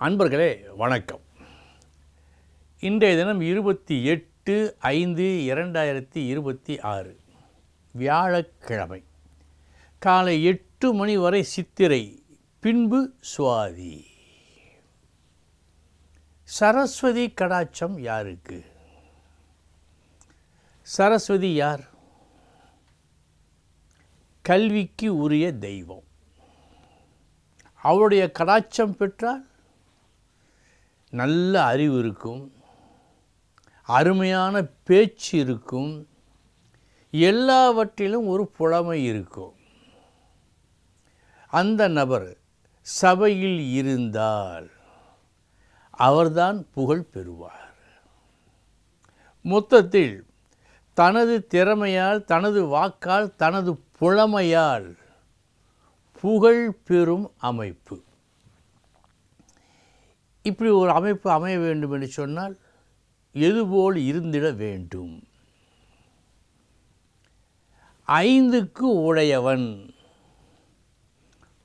அன்பர்களே வணக்கம். இன்றைய தினம் 28/5/2026 வியாழக்கிழமை காலை 8 மணி வரை சித்திரை, பின்பு சுவாதி. சரஸ்வதி கடாட்சம் யாருக்கு? சரஸ்வதி யார்? கல்விக்கு உரிய தெய்வம். அவருடைய கடாட்சம் பெற்றால் நல்ல அறிவு இருக்கும், அருமையான பேச்சு இருக்கும், எல்லாவற்றிலும் ஒரு புலமை இருக்கும். அந்த நபர் சபையில் இருந்தால் அவர்தான் புகழ் பெறுவார். மொத்தத்தில் தனது திறமையால், தனது வாக்கால், தனது புலமையால் புகழ் பெறும் அமைப்பு. இப்படி ஒரு அமைப்பு அமைய வேண்டும் என்று சொன்னால் எதுபோல் இருந்திட வேண்டும்? 5க்கு உடையவன்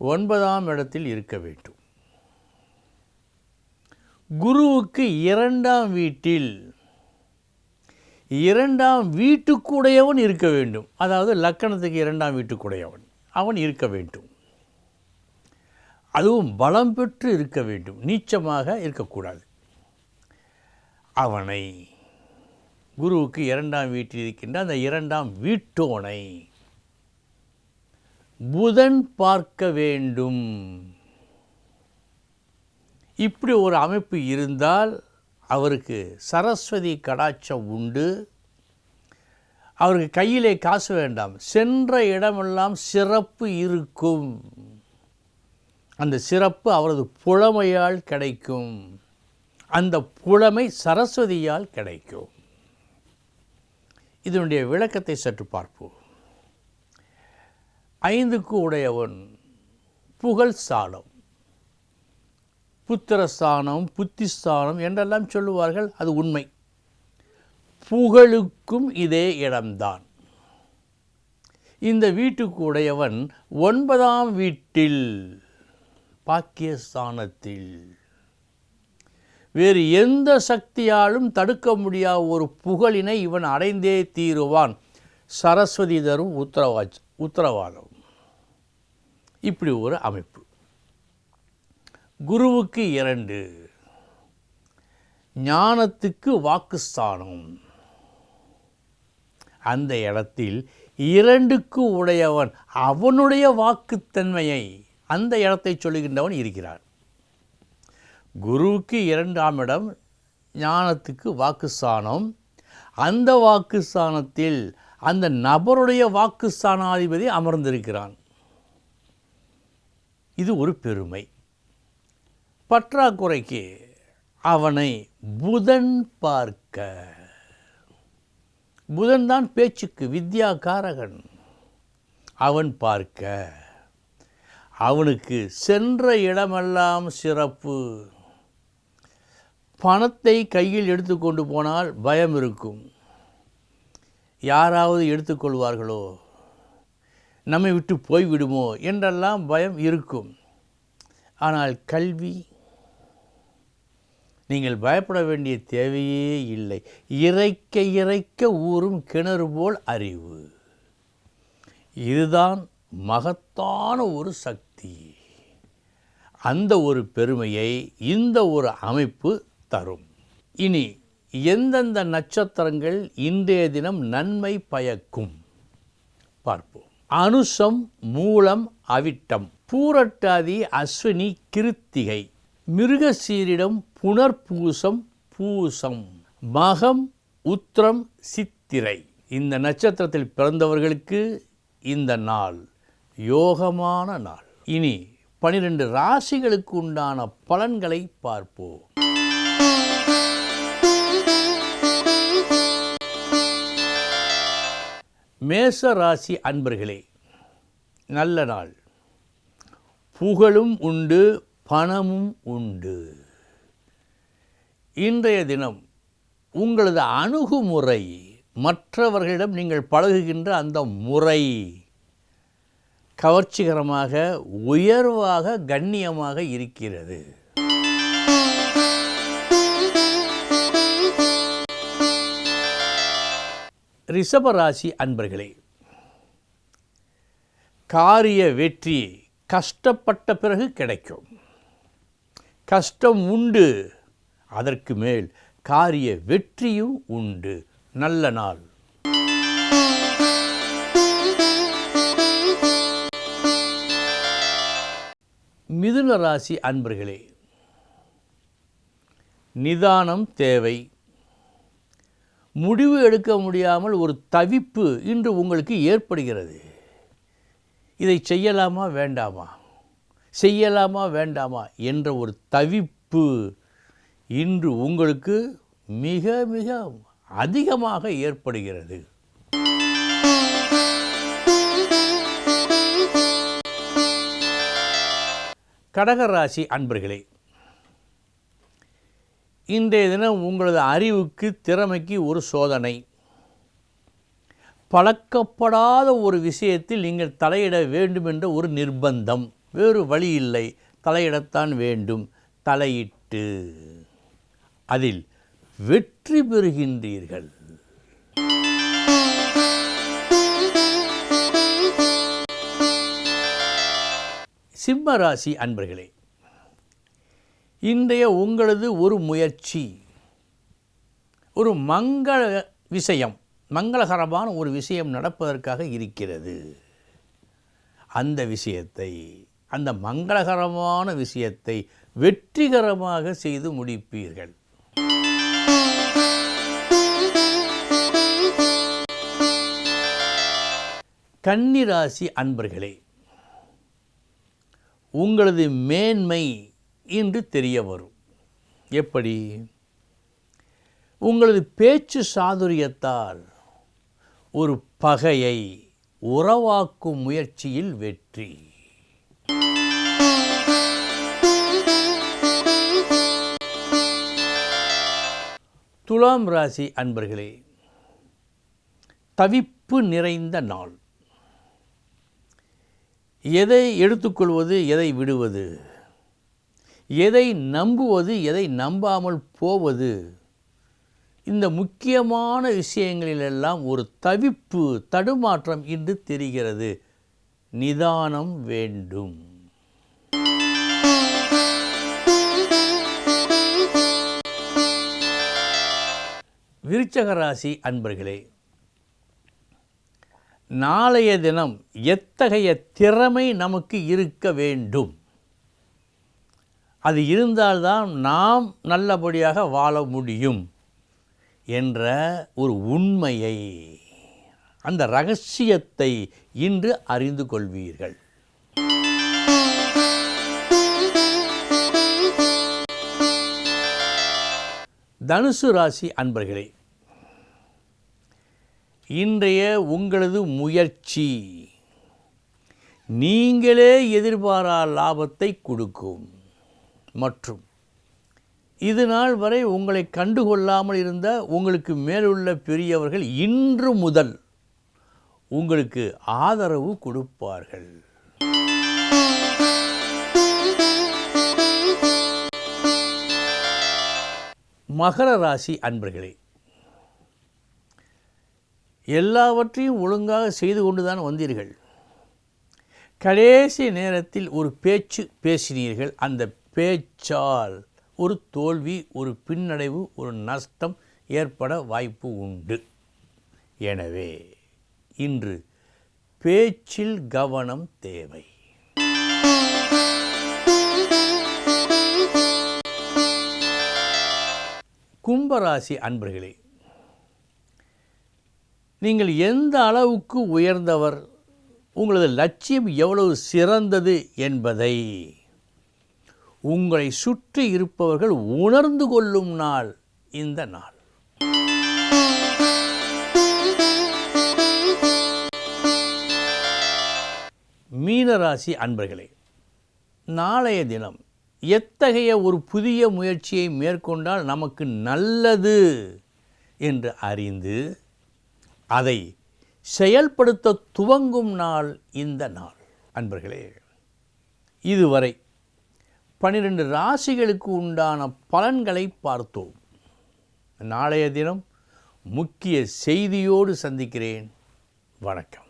9ஆம் இடத்தில் இருக்க வேண்டும். குருவுக்கு 2ஆம் வீட்டில் 2ஆம் வீட்டுக்குடையவன் இருக்க வேண்டும். அதாவது லக்கணத்துக்கு 2ஆம் வீட்டுக்குடையவன் அவன் இருக்க வேண்டும். அதுவும் பலம் பெற்று இருக்க வேண்டும், நீச்சமாக இருக்கக்கூடாது. அவனை குருவுக்கு 2ஆம் வீட்டில் இருக்கின்ற அந்த 2ஆம் வீட்டோனை புதன் பார்க்க வேண்டும். இப்படி ஒரு அமைப்பு இருந்தால் அவருக்கு சரஸ்வதி கடாட்சம் உண்டு. அவருக்கு கையிலே காசு வேண்டாம், சென்ற இடமெல்லாம் சிறப்பு இருக்கும். அந்த சிறப்பு அவரது புலமையால் கிடைக்கும். அந்த புலமை சரஸ்வதியால் கிடைக்கும். இதனுடைய விளக்கத்தை சற்று பார்ப்போம். 5க்கு உடையவன் புகழ் ஸ்தானம், புத்திரஸ்தானம், புத்திஸ்தானம் என்றெல்லாம் சொல்லுவார்கள். அது உண்மை. புகழுக்கும் இதே இடம்தான். இந்த வீட்டுக்கு உடையவன் 9ஆம் வீட்டில், பாக்கியஸ்தானத்தில். வேறு எந்த சக்தியாலும் தடுக்க முடியாத ஒரு புகழினை இவன் அடைந்தே தீருவான். சரஸ்வதி தரும் உத்தரவாதம். இப்படி ஒரு அமைப்பு. குருவுக்கு 2, ஞானத்துக்கு வாக்குஸ்தானம். அந்த இடத்தில் 2க்கு உடையவன் அவனுடைய வாக்குத்தன்மையை, அந்த இடத்தை சொல்லுகின்றவன் இருக்கிறான். குருவுக்கு 2ஆம் இடம், ஞானத்துக்கு வாக்குஸ்தானம். அந்த வாக்குஸ்தானத்தில் அந்த நபருடைய வாக்குஸ்தானாதிபதி அமர்ந்திருக்கிறான். இது ஒரு பெருமை. பற்றாக்குறைக்கு அவனை புதன் பார்க்க. புதன் தான் பேச்சுக்கு வித்யாகாரகன். அவன் பார்க்க அவனுக்கு சென்ற இடமெல்லாம் சிறப்பு. பணத்தை கையில் எடுத்துக்கொண்டு போனால் பயம் இருக்கும். யாராவது எடுத்துக்கொள்வார்களோ, நம்மை விட்டு போய்விடுமோ என்றெல்லாம் பயம் இருக்கும். ஆனால் கல்வி, நீங்கள் பயப்பட வேண்டிய தேவையே இல்லை. இறைக்க இறைக்க ஊறும் கிணறு போல் அறிவு. இதுதான் மகத்தான ஒரு சக்தி. அந்த ஒரு பெருமையை இந்த ஒரு அமைப்பு தரும். இனி எந்தெந்த நட்சத்திரங்கள் இன்றைய தினம் நன்மை பயக்கும் பார்ப்போம். அனுசம், மூலம், அவிட்டம், பூரட்டாதி, அஸ்வினி, கிருத்திகை, மிருகசீரிடம், புனர்பூசம், பூசம், மகம், உத்திரம், சித்திரை. இந்த நட்சத்திரத்தில் பிறந்தவர்களுக்கு இந்த நாள் யோகமான நாள். இனி 12 ராசிகளுக்கு உண்டான பலன்களை பார்ப்போம். மேச ராசி அன்பர்களே, நல்ல நாள். புகழும் உண்டு, பணமும் உண்டு. இன்றைய தினம் உங்களது அணுகுமுறை, மற்றவர்களிடம் நீங்கள் பழகுகின்ற அந்த முறை கவர்ச்சிகரமாக, உயர்வாக, கண்ணியமாக இருக்கிறது. ரிஷபராசி அன்பர்களே, காரிய வெற்றி கஷ்டப்பட்ட பிறகு கிடைக்கும். கஷ்டம் உண்டு, அதற்கு மேல் காரிய வெற்றியும் உண்டு. நல்ல நாள். மிதுன ராசி அன்பர்களே, நிதானம் தேவை. முடிவு எடுக்க முடியாமல் ஒரு தவிப்பு இன்று உங்களுக்கு ஏற்படுகிறது. இதை செய்யலாமா வேண்டாமா, செய்யலாமா வேண்டாமா என்ற ஒரு தவிப்பு இன்று உங்களுக்கு மிக மிக அதிகமாக ஏற்படுகிறது. கடகராசி அன்பர்களே, இன்றைய தினம் உங்களது அறிவுக்கு திறமைக்கு ஒரு சோதனை. பழக்கப்படாத ஒரு விஷயத்தில் நீங்கள் தலையிட வேண்டும் என்ற ஒரு நிர்பந்தம். வேறு வழி இல்லை, தலையிடத்தான் வேண்டும். தலையிட்டு அதில் வெற்றி பெறுகின்றீர்கள். சிம்ம ராசி அன்பர்களே, இன்றைய உங்களது ஒரு முயற்சி ஒரு மங்களகரமான ஒரு விஷயம் நடப்பதற்காக இருக்கிறது. அந்த விஷயத்தை, அந்த மங்களகரமான விஷயத்தை வெற்றிகரமாக செய்து முடிப்பீர்கள். கன்னி ராசி அன்பர்களே, உங்களது மேன்மை இன்று தெரிய வரும். எப்படி? உங்களது பேச்சு சாதுரியத்தால் ஒரு பகையை உறவாக்கும் முயற்சியில் வெற்றி. துலாம் ராசி அன்பர்களே, தவிப்பு நிறைந்த நாள். எதை எடுத்துக்கொள்வது, எதை விடுவது, எதை நம்புவது, எதை நம்பாமல் போவது, இந்த முக்கியமான விஷயங்களிலெல்லாம் ஒரு தவிப்பு, தடுமாற்றம் இன்று தெரிகிறது. நிதானம் வேண்டும். விருச்சக ராசி அன்பர்களே, நாளைய தினம் எத்தகைய திறமை நமக்கு இருக்க வேண்டும், அது இருந்தால்தான் நாம் நல்லபடியாக வாழ முடியும் என்ற ஒரு உண்மையை, அந்த இரகசியத்தை இன்று அறிந்து கொள்வீர்கள். தனுசு ராசி அன்பர்களே, இன்றைய உங்களது முயற்சி நீங்களே எதிர்பாரா லாபத்தை கொடுக்கும். மற்றும் இது நாள் வரை உங்களை கண்டுகொள்ளாமல் இருந்த உங்களுக்கு மேலுள்ள பெரியவர்கள் இன்று முதல் உங்களுக்கு ஆதரவு கொடுப்பார்கள். மகர ராசி அன்பர்களே, எல்லாவற்றையும் ஒழுங்காக செய்து கொண்டுதான் வந்தீர்கள். கடைசி நேரத்தில் ஒரு பேச்சு பேசினீர்கள். அந்த பேச்சால் ஒரு தோல்வி, ஒரு பின்னடைவு, ஒரு நஷ்டம் ஏற்பட வாய்ப்பு உண்டு. எனவே இன்று பேச்சில் கவனம் தேவை. கும்பராசி அன்பர்களே, நீங்கள் எந்த அளவுக்கு உயர்ந்தவர், உங்களது லட்சியம் எவ்வளவு சிறந்தது என்பதை உங்களை சுற்றி இருப்பவர்கள் உணர்ந்து கொள்ளும் நாள் இந்த நாள். மீனராசி அன்பர்களே, நாளைய தினம் எத்தகைய ஒரு புதிய முயற்சியை மேற்கொண்டால் நமக்கு நல்லது என்று அறிந்து அதை செயல்படுத்த துவங்கும் நாள் இந்த நாள். அன்பர்களே, இதுவரை 12 ராசிகளுக்கு உண்டான பலன்களை பார்த்தோம். நாளைய தினம் முக்கிய செய்தியோடு சந்திக்கிறேன். வணக்கம்.